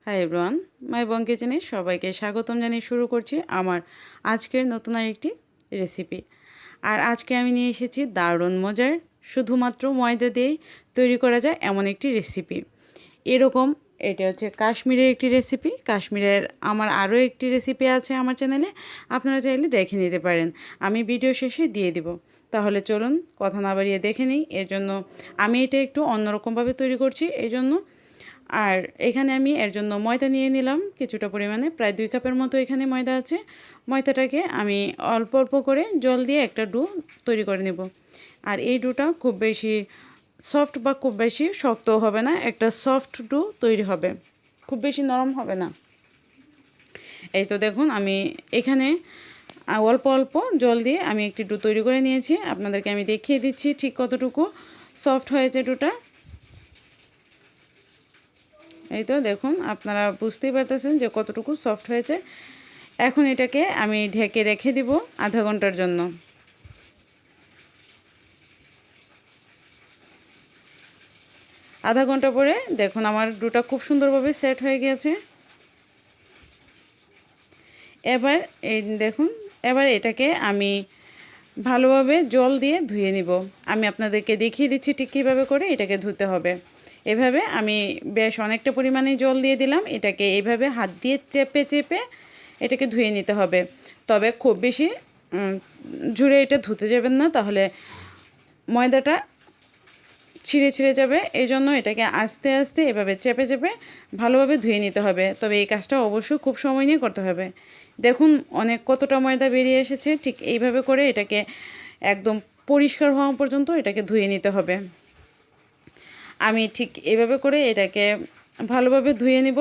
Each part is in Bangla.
হাই এভরিওয়ান, মাই বং কিচেনে সবাইকে স্বাগতম জানিয়ে শুরু করছি আমার আজকের নতুন আরেকটি রেসিপি। আর আজকে আমি নিয়ে এসেছি দারুণ মজার, শুধুমাত্র ময়দা দিয়েই তৈরি করা যায় এমন একটি রেসিপি। এরকম এটা হচ্ছে কাশ্মীরের একটি রেসিপি। কাশ্মীরের আমার আরও একটি রেসিপি আছে আমার চ্যানেলে, আপনারা চাইলে দেখে নিতে পারেন। আমি ভিডিও শেষে দিয়ে দিব। তাহলে চলুন কথা না বাড়িয়ে দেখে নিই। এর জন্য আমি এটা একটু অন্যরকমভাবে তৈরি করছি এই জন্য। আর এখানে আমি এর জন্য ময়দা নিয়ে নিলাম কিছুটা পরিমাণে, প্রায় 2 কাপের মতো এখানে ময়দা আছে। ময়দাটাকে আমি অল্প অল্প করে জল দিয়ে একটা ডো তৈরি করে নেব। আর এই ডোটা খুব বেশি সফট বা খুব বেশি শক্তও হবে না, একটা সফট ডো তৈরি হবে, খুব বেশি নরম হবে না। এই তো দেখুন আমি এখানে অল্প অল্প জল দিয়ে আমি একটি ডো তৈরি করে নিয়েছি। আপনাদেরকে আমি দেখিয়ে দিচ্ছি ঠিক কতটুকু সফট হয়েছে ডোটা। এই তো দেখুন, আপনারা বুঝতেই পারতেছেন যে কতটুকু সফট হয়েছে। এখন এটাকে আমি ঢেকে রেখে দিব আধা ঘন্টার জন্য। আধা ঘন্টা পরে দেখুন আমার ডোটা খুব সুন্দরভাবে সেট হয়ে গিয়েছে। এবার এই দেখুন, এবার এটাকে আমি ভালোভাবে জল দিয়ে ধুয়ে নিব। আমি আপনাদেরকে দেখিয়ে দিচ্ছি ঠিক কীভাবে করে এটাকে ধুতে হবে। এভাবে আমি বেশ অনেকটা পরিমাণে জল দিয়ে দিলাম। এটাকে এইভাবে হাত দিয়ে চেপে চেপে এটাকে ধুয়ে নিতে হবে। তবে খুব বেশি জুড়ে এটা ধুতে যাবেন না, তাহলে ময়দাটা ছিঁড়ে ছিঁড়ে যাবে। এই জন্য এটাকে আস্তে আস্তে এভাবে চেপে চেপে ভালোভাবে ধুয়ে নিতে হবে। তবে এই কাজটা অবশ্যই খুব সময় নিয়ে করতে হবে। দেখুন অনেক কতটা ময়দা বেরিয়ে এসেছে। ঠিক এইভাবে করে এটাকে একদম পরিষ্কার হওয়া পর্যন্ত এটাকে ধুয়ে নিতে হবে। আমি ঠিক এইভাবে করে এটাকে ভালোভাবে ধুয়ে নিব।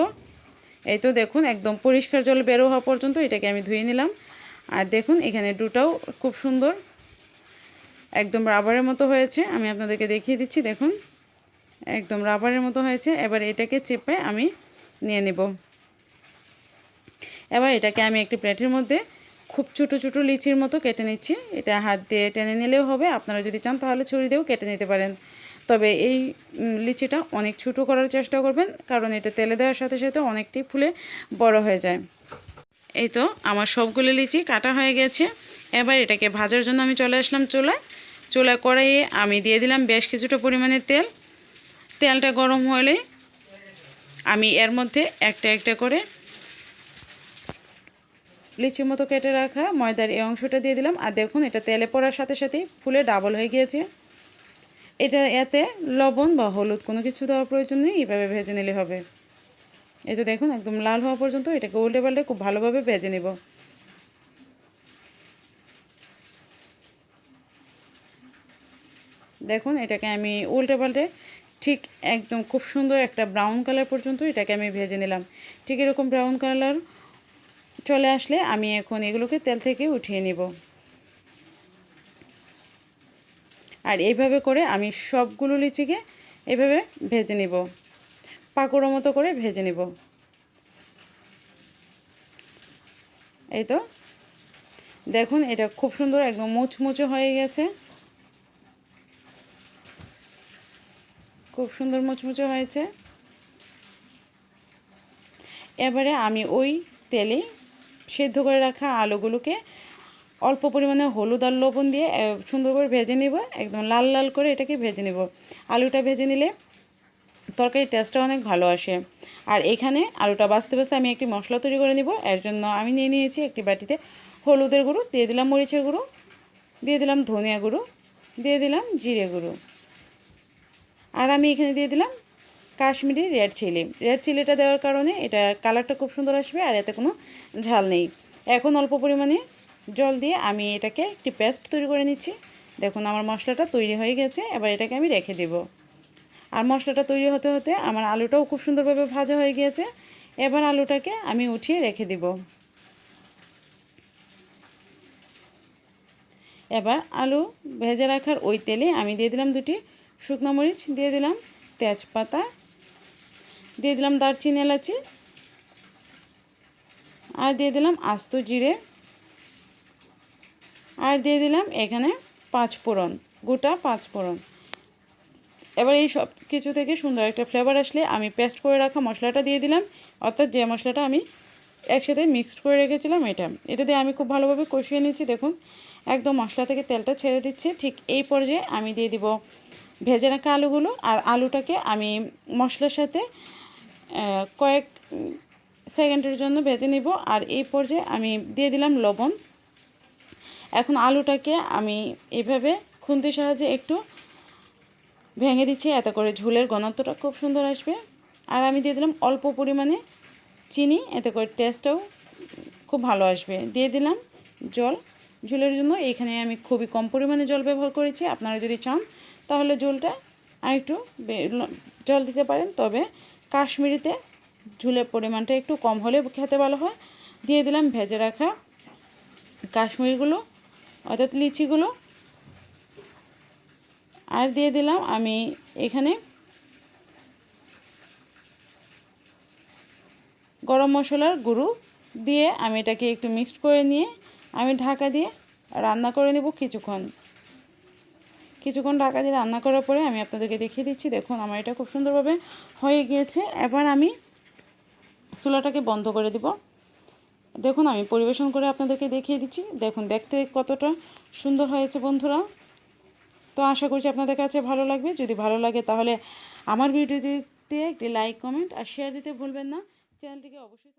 এই তো দেখুন একদম পরিষ্কার জল বেরো হওয়া পর্যন্ত এটাকে আমি ধুয়ে নিলাম। আর দেখুন এখানে ডোটাও খুব সুন্দর একদম রাবারের মতো হয়েছে। আমি আপনাদেরকে দেখিয়ে দিচ্ছি, দেখুন একদম রাবারের মতো হয়েছে। এবার এটাকে চেপে আমি নিয়ে নেব। এবার এটাকে আমি একটি প্লেটের মধ্যে খুব ছোটো ছোটো লিচির মতো কেটে নিচ্ছি। এটা হাত দিয়ে টেনে নিলেও হবে, আপনারা যদি চান তাহলে ছুরি দিয়েও কেটে নিতে পারেন। তবে এই লিচিটা অনেক ছোটো করার চেষ্টা করবেন, কারণ এটা তেলে দেওয়ার সাথে সাথে অনেকটাই ফুলে বড় হয়ে যায়। এই তো আমার সবগুলো লিচি কাটা হয়ে গেছে। এবার এটাকে ভাজার জন্য আমি চলে আসলাম চুলায় কড়াইয়ে আমি দিয়ে দিলাম বেশ কিছুটা পরিমাণে তেল। তেলটা গরম হলে আমি এর মধ্যে একটা একটা করে লিচির মতো কেটে রাখা ময়দার এই অংশটা দিয়ে দিলাম। আর দেখুন এটা তেলে পড়ার সাথে সাথেই ফুলে ডাবল হয়ে গিয়েছে। এটা এতে লবণ বা হলুদ কোনো কিছু দেওয়ার প্রয়োজন নেই, এইভাবে ভেজে নিলে হবে। এতে দেখুন একদম লাল হওয়া পর্যন্ত এটাকে উল্টে পাল্টে খুব ভালোভাবে ভেজে নেব। দেখুন এটাকে আমি উল্টে পাল্টে ঠিক একদম খুব সুন্দর একটা ব্রাউন কালার পর্যন্ত এটাকে আমি ভেজে নিলাম। ঠিক এরকম ব্রাউন কালার চলে আসলে আমি এখন এগুলোকে তেল থেকে উঠিয়ে নিব। আর এইভাবে করে আমি সবগুলো লিচিকে এভাবে ভেজে নিব, পাকোড়ার মতো করে ভেজে নিব। এই তো দেখুন এটা খুব সুন্দর একদম মুচমুচে হয়ে গেছে, খুব সুন্দর মুচমুচে হয়েছে। এবারে আমি ওই তেলে সেদ্ধ করে রাখা আলুগুলোকে অল্প পরিমাণে হলুদ আর লবণ দিয়ে সুন্দর করে ভেজে নিব, একদম লাল লাল করে এটাকে ভেজে নিব। আলুটা ভেজে নিলে তরকারির টেস্টটা অনেক ভালো আসে। আর এখানে আলুটা বাছতে বাছতে আমি একটি মশলা তৈরি করে নিব। এর জন্য আমি নিয়ে নিয়েছি একটি বাটিতে হলুদের গুঁড়ো, দিয়ে দিলাম মরিচের গুঁড়ো, দিয়ে দিলাম ধনিয়া গুঁড়ো, দিয়ে দিলাম জিরে গুঁড়ো। আর আমি এখানে দিয়ে দিলাম কাশ্মীরি রেড চিলিটা দেওয়ার কারণে এটা কালারটা খুব সুন্দর আসবে, আর এতে কোনো ঝাল নেই। এখন অল্প পরিমাণে জল দিয়ে আমি এটাকে একটি পেস্ট তৈরি করে নিচ্ছি। দেখুন আমার মশলাটা তৈরি হয়ে গেছে। এবার এটাকে আমি রেখে দেব। আর মশলাটা তৈরি হতে হতে আমার আলুটাও খুব সুন্দরভাবে ভাজা হয়ে গিয়েছে। এবার আলুটাকে আমি উঠিয়ে রেখে দিব। এবার আলু ভেজে রাখার ওই তেলে আমি দিয়ে দিলাম 2টি শুকনো মরিচ, দিয়ে দিলাম তেজপাতা, দিয়ে দিলাম দারচিনি এলাচি, আর দিয়ে দিলাম আস্ত জিরে, আর দিয়ে দিলাম এখানে 5 ফোড়ন, গোটা 5 ফোড়ন। এবার এই সব কিছু থেকে সুন্দর একটা ফ্লেভার আসলে আমি পেস্ট করে রাখা মশলাটা দিয়ে দিলাম, অর্থাৎ যে মশলাটা আমি একসাথে মিক্সড করে রেখেছিলাম এটা দিয়ে আমি খুব ভালোভাবে কষিয়ে নিচ্ছি। দেখুন একদম মশলা থেকে তেলটা ছেড়ে দিচ্ছে। ঠিক এই পর্যায়ে আমি দিয়ে দিব ভেজে রাখা আলুগুলো, আর আলুটাকে আমি মশলার সাথে কয়েক সেকেন্ডের জন্য ভেজে নিব। আর এই পর্যায়ে আমি দিয়ে দিলাম লবণ। এখন আলুটাকে আমি এইভাবে খুন্তির সাহায্যে একটু ভেঙে দিচ্ছি, এতে করে ঝোলের ঘনত্বটা খুব সুন্দর আসবে। আর আমি দিয়ে দিলাম অল্প পরিমাণে চিনি, এতে করে টেস্টটাও খুব ভালো আসবে। দিয়ে দিলাম জল ঝোলের জন্য। এখানে আমি খুবই কম পরিমাণে জল ব্যবহার করেছি। আপনারা যদি চান তাহলে জলটা আরেকটু জল দিতে পারেন, তবে কাশ্মীরিতে ঝোলের পরিমাণটা একটু কম হলে খেতে ভালো হয়। দিয়ে দিলাম ভেজে রাখা কাশ্মীরগুলো অর্থাৎ লিচিগুলো, আর দিয়ে দিলাম আমি এখানে গরম মশলার গুঁড়ো দিয়ে আমি এটাকে একটু মিক্সড করে নিয়ে আমি ঢাকা দিয়ে রান্না করে নেব কিছুক্ষণ ঢাকা দিয়ে রান্না করার পরে আমি আপনাদেরকে দেখিয়ে দিচ্ছি। দেখুন আমার এটা খুব সুন্দরভাবে হয়ে গিয়েছে। এবার আমি চুলাটাকে বন্ধ করে দিব। দেখুন আমি পরিবেশন করে আপনাদেরকে দেখিয়ে দিচ্ছি। দেখুন দেখতে কতটা সুন্দর হয়েছে বন্ধুরা। তো আশা করছি আপনাদের কাছে ভালো লাগবে। যদি ভালো লাগে তাহলে আমার ভিডিওটিতে একটি লাইক, কমেন্ট আর শেয়ার দিতে ভুলবেন না। চ্যানেলটিকে অবশ্যই